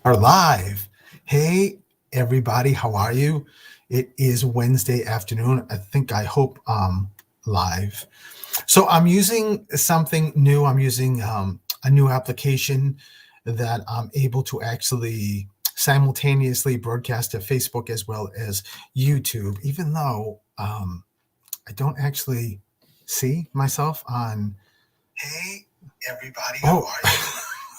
Are live. Hey, everybody, how are you? It is Wednesday afternoon. I hope live. So I'm using something new. I'm using a new application that I'm able to actually simultaneously broadcast to Facebook as well as YouTube, even though I don't actually see myself on. Hey, everybody, how are you?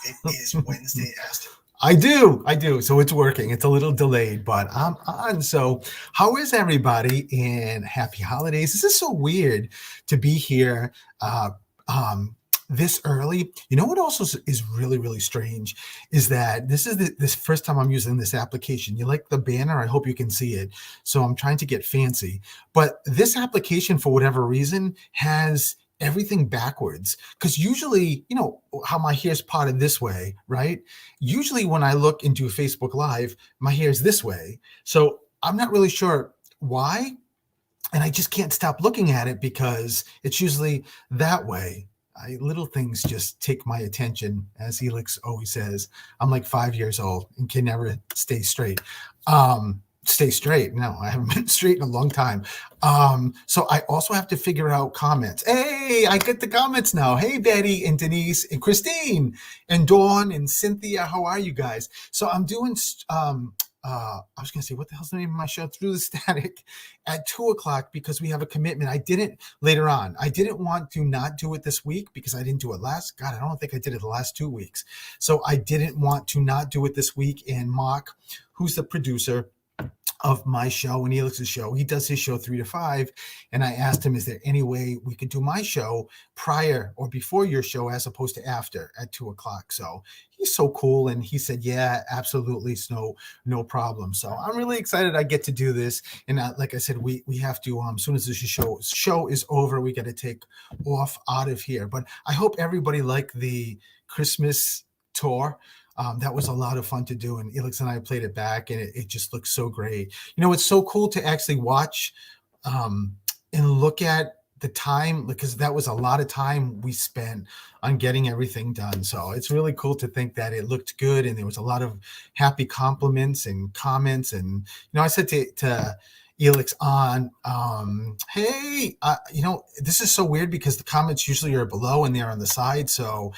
It is Wednesday afternoon. I do. So it's working. It's a little delayed, but I'm on. So, how is everybody? And happy holidays. This is so weird to be here uh, um, this early. You know what also is really, really strange is that this is this first time I'm using this application. You like the banner? I hope you can see it. So I'm trying to get fancy, but this application, for whatever reason, has everything backwards because usually how my hair's parted this way, right? Usually when I look into Facebook Live, my hair is this way. So I'm not really sure why. And I just can't stop looking at it because it's usually that way. Little things just take my attention. As Helix always says, I'm like 5 years old and can never stay straight. Stay straight. No, I haven't been straight in a long time. So I also have to figure out comments. Hey, I get the comments now. Hey, Betty and Denise and Christine and Dawn and Cynthia. How are you guys? So I'm doing I was going to say, what the hell's the name of my show? Through the Static at 2 o'clock because we have a commitment. I didn't want to not do it this week because I didn't do it last. God, I don't think I did it the last 2 weeks. So I didn't want to not do it this week. And Mark, who's the producer of my show and Helix's show, he does his show 3 to 5. And I asked him, is there any way we could do my show prior or before your show as opposed to after at 2 o'clock? So he's so cool. And he said, yeah, absolutely. It's no problem. So I'm really excited I get to do this. And like I said, we have to, as soon as this show is over, we got to take off out of here. But I hope everybody liked the Christmas tour. That was a lot of fun to do, and Elix and I played it back, and it just looks so great. It's so cool to actually watch and look at the time, because that was a lot of time we spent on getting everything done. So it's really cool to think that it looked good, and there was a lot of happy compliments and comments. And I said to Elix on, hey, this is so weird because the comments usually are below and they're on the side. So,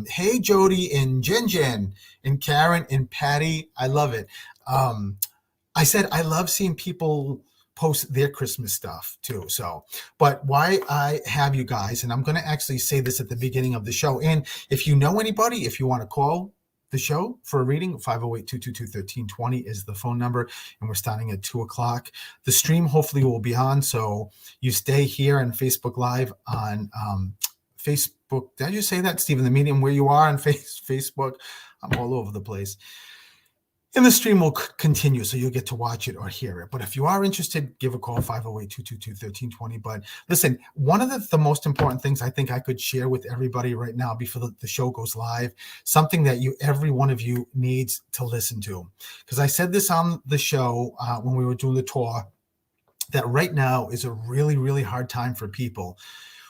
hey, Jody and Jen and Karen and Patty, I love it. I said I love seeing people post their Christmas stuff too. So, but why I have you guys, and I'm going to actually say this at the beginning of the show. And if you know anybody, if you want to call the show for a reading, 508-222-1320 is the phone number, and we're starting at 2 o'clock. The stream hopefully will be on, so you stay here on Facebook Live on Facebook. Did I just say that, Stephen? The medium where you are on Facebook. I'm all over the place. And the stream will continue, so you'll get to watch it or hear it. But if you are interested, give a call, 508-222-1320. But listen, one of the most important things I think I could share with everybody right now before the show goes live, something that every one of you needs to listen to. Because I said this on the show when we were doing the tour, that right now is a really, really hard time for people.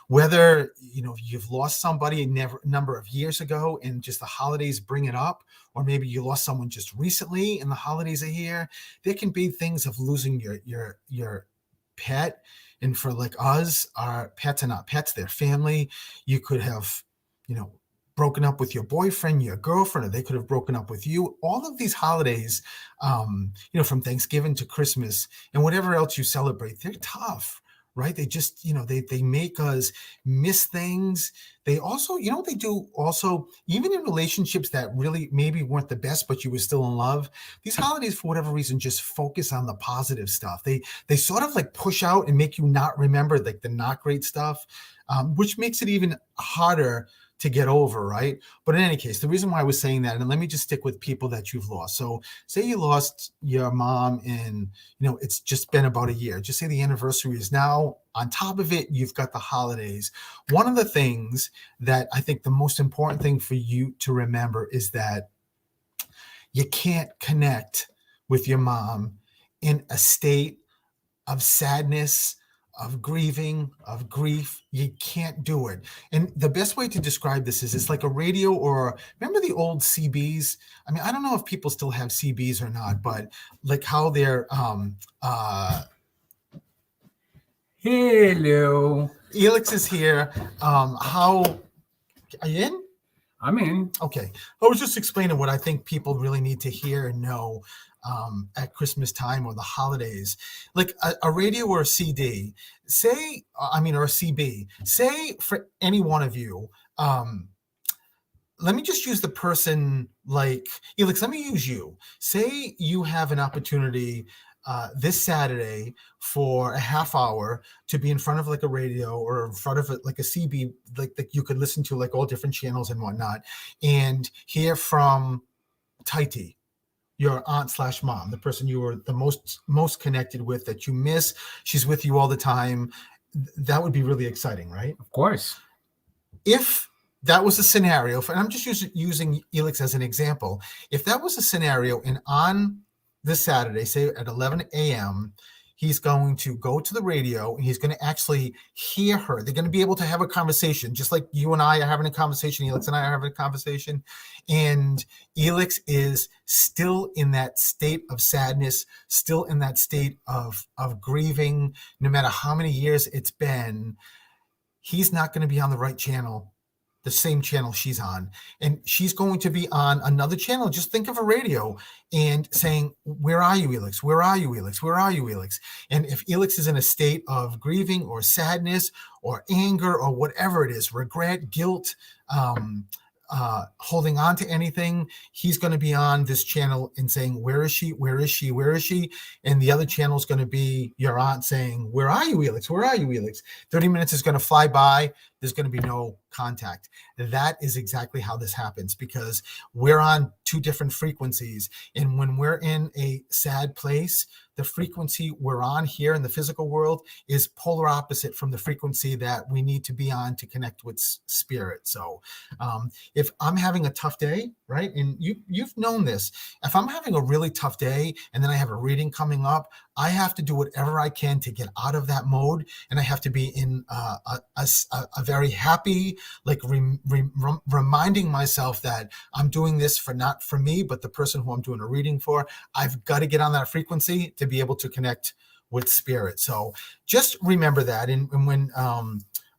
Whether you've lost somebody a number of years ago and just the holidays bring it up, or maybe you lost someone just recently and the holidays are here, there can be things of losing your pet. And for like us, our pets are not pets, they're family. You could have, broken up with your boyfriend, your girlfriend, or they could have broken up with you. All of these holidays, from Thanksgiving to Christmas and whatever else you celebrate, they're tough. Right? They just, they make us miss things. They also, they do also, even in relationships that really maybe weren't the best, but you were still in love. These holidays, for whatever reason, just focus on the positive stuff. They sort of like push out and make you not remember like the not great stuff, which makes it even harder to get over, right? But in any case, the reason why I was saying that, and let me just stick with people that you've lost. So say you lost your mom and, it's just been about a year. Just say the anniversary is now. On top of it, you've got the holidays. One of the things that I think the most important thing for you to remember is that you can't connect with your mom in a state of sadness, of grieving, of grief. You can't do it. And the best way to describe this is it's like a radio, or remember the old CBs? I mean, I don't know if people still have CBs or not, but like how they're Hello. Elix is here. How are you in? I'm in. Okay. I was just explaining what I think people really need to hear and know at Christmas time or the holidays. Like a radio or a CD, say, or a CB, say for any one of you, let me just use the person like Elix. Let me use you. Say you have an opportunity this Saturday for a half hour to be in front of like a radio or in front of like a CB, like that you could listen to like all different channels and whatnot, and hear from Taiti, your aunt/mom, the person you were the most connected with, that you miss. She's with you all the time. That would be really exciting, right? Of course. If that was a scenario, and I'm just using Elix as an example. If that was a scenario, and on this Saturday, say at 11 a.m., he's going to go to the radio and he's going to actually hear her. They're going to be able to have a conversation, just like you and I are having a conversation. Elix and I are having a conversation. And Elix is still in that state of sadness, still in that state of grieving, no matter how many years it's been. He's not going to be on the right channel, the same channel she's on, and she's going to be on another channel. Just think of a radio and saying, where are you, Elix? Where are you, Elix? Where are you, Elix? And if Elix is in a state of grieving or sadness or anger or whatever it is, regret, guilt, holding on to anything, he's going to be on this channel and saying, where is she? Where is she? Where is she? And the other channel is going to be your aunt saying, where are you, Elix? Where are you, Elix? 30 minutes is going to fly by. There's going to be no contact. That is exactly how this happens, because we're on two different frequencies. And when we're in a sad place, the frequency we're on here in the physical world is polar opposite from the frequency that we need to be on to connect with spirit. So if I'm having a tough day, right, and you've known this, if I'm having a really tough day and then I have a reading coming up, I have to do whatever I can to get out of that mode, and I have to be in a very happy, like reminding myself that I'm doing this for not for me, but the person who I'm doing a reading for. I've got to get on that frequency to be able to connect with spirit. So just remember that. And when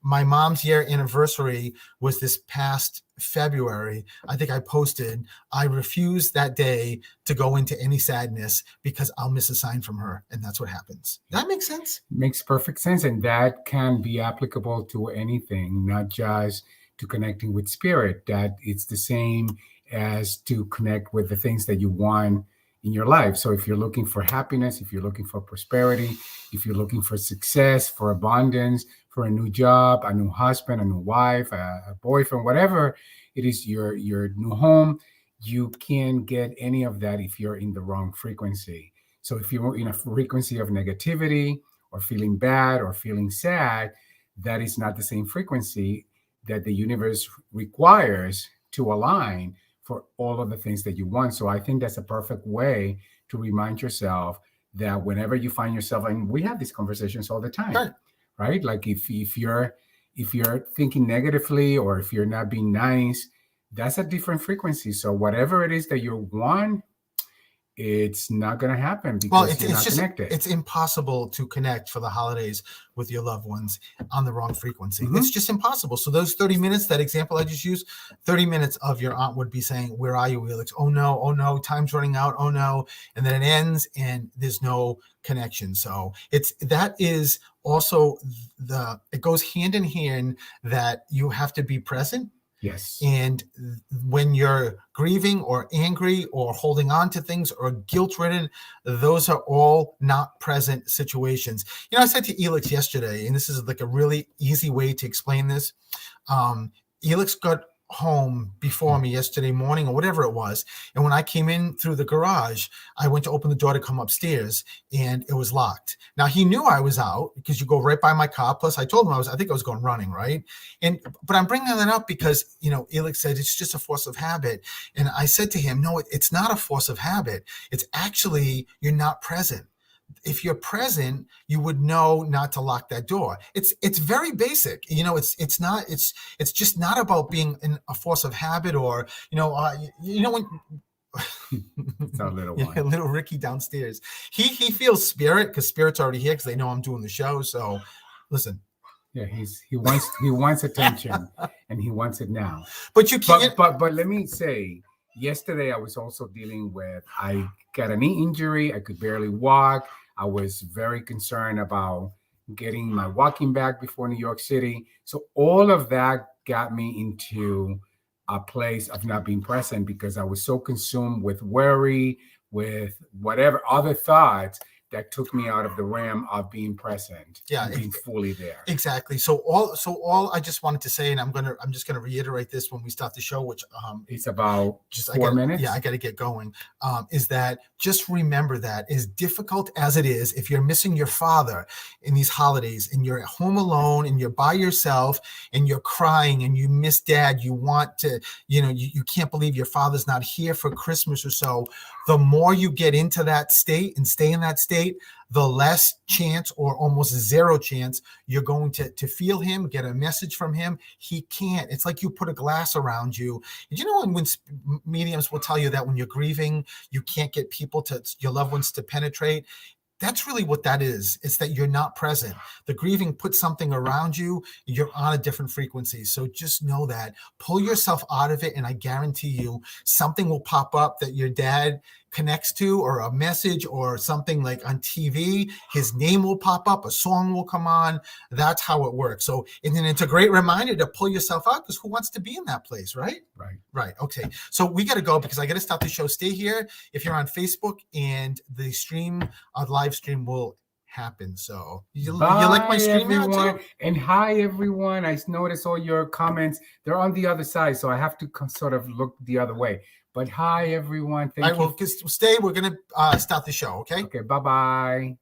my mom's year anniversary was this past February, I think I posted, I refuse that day to go into any sadness because I'll miss a sign from her. And that's what happens. That makes sense? Makes perfect sense. And that can be applicable to anything, not just to connecting with spirit. That it's the same as to connect with the things that you want in your life. So if you're looking for happiness, if you're looking for prosperity, if you're looking for success, for abundance, for a new job, a new husband, a new wife, a boyfriend, whatever it is, your new home, you can't get any of that if you're in the wrong frequency. So if you're in a frequency of negativity or feeling bad or feeling sad, that is not the same frequency that the universe requires to align for all of the things that you want. So I think that's a perfect way to remind yourself that whenever you find yourself, and we have these conversations all the time, right? Like if you're thinking negatively, or if you're not being nice, that's a different frequency. So whatever it is that you want, it's not going to happen because you're not connected. It's impossible to connect for the holidays with your loved ones on the wrong frequency. Mm-hmm. It's just impossible. So those 30 minutes, that example I just used, 30 minutes of your aunt would be saying, where are you, Elix? Oh no, time's running out. Oh no. And then it ends and there's no connection. So that is also it goes hand in hand that you have to be present. Yes. And when you're grieving or angry or holding on to things or guilt-ridden, those are all not present situations. I said to Elix yesterday, and this is like a really easy way to explain this. Elix got home before me yesterday morning or whatever it was, and when I came in through the garage, I went to open the door to come upstairs and it was locked. Now he knew I was out because you go right by my car, plus I told him I think I was going running, right? But I'm bringing that up because Elix said it's just a force of habit, and I said to him, no, it's not a force of habit. It's actually you're not present. if you're present, you would know not to lock that door. It's very basic. It's just not about being a force of habit, or when It's our little yeah, one. little Ricky downstairs. He feels spirit because spirit's already here because they know I'm doing the show. So listen. Yeah, he wants attention, and he wants it now. But you can't. But let me say, yesterday I was also dealing with, I got a knee injury. I could barely walk. I was very concerned about getting my walking back before New York City. So all of that got me into a place of not being present because I was so consumed with worry, with whatever other thoughts that took me out of the realm of being present, Yeah, and being fully there. Exactly. So all I just wanted to say, and I'm just gonna reiterate this when we start the show, which It's about just 4 minutes. Yeah, I got to get going. Is that just remember that as difficult as it is, if you're missing your father in these holidays and you're at home alone and you're by yourself and you're crying and you miss dad, you want to, you can't believe your father's not here for Christmas or so. The more you get into that state and stay in that state, the less chance or almost zero chance you're going to feel him, get a message from him. He can't. It's like you put a glass around you. Did you know when mediums will tell you that when you're grieving, you can't get your loved ones to penetrate? That's really what that is. It's that you're not present. The grieving puts something around you. You're on a different frequency. So just know that. Pull yourself out of it, and I guarantee you something will pop up that your dad connects to, or a message or something like on TV. His name will pop up. A song will come on. That's how it works. So and then it's a great reminder to pull yourself out, because who wants to be in that place, right? Right. Okay. So we got to go because I got to stop the show. Stay here if you're on Facebook, and the live stream will happen. So you like my stream, everyone? And hi everyone. I noticed all your comments. They're on the other side, so I have to sort of look the other way. But hi everyone. Thank you. Stay. We're gonna start the show. Okay. Okay. Bye-bye.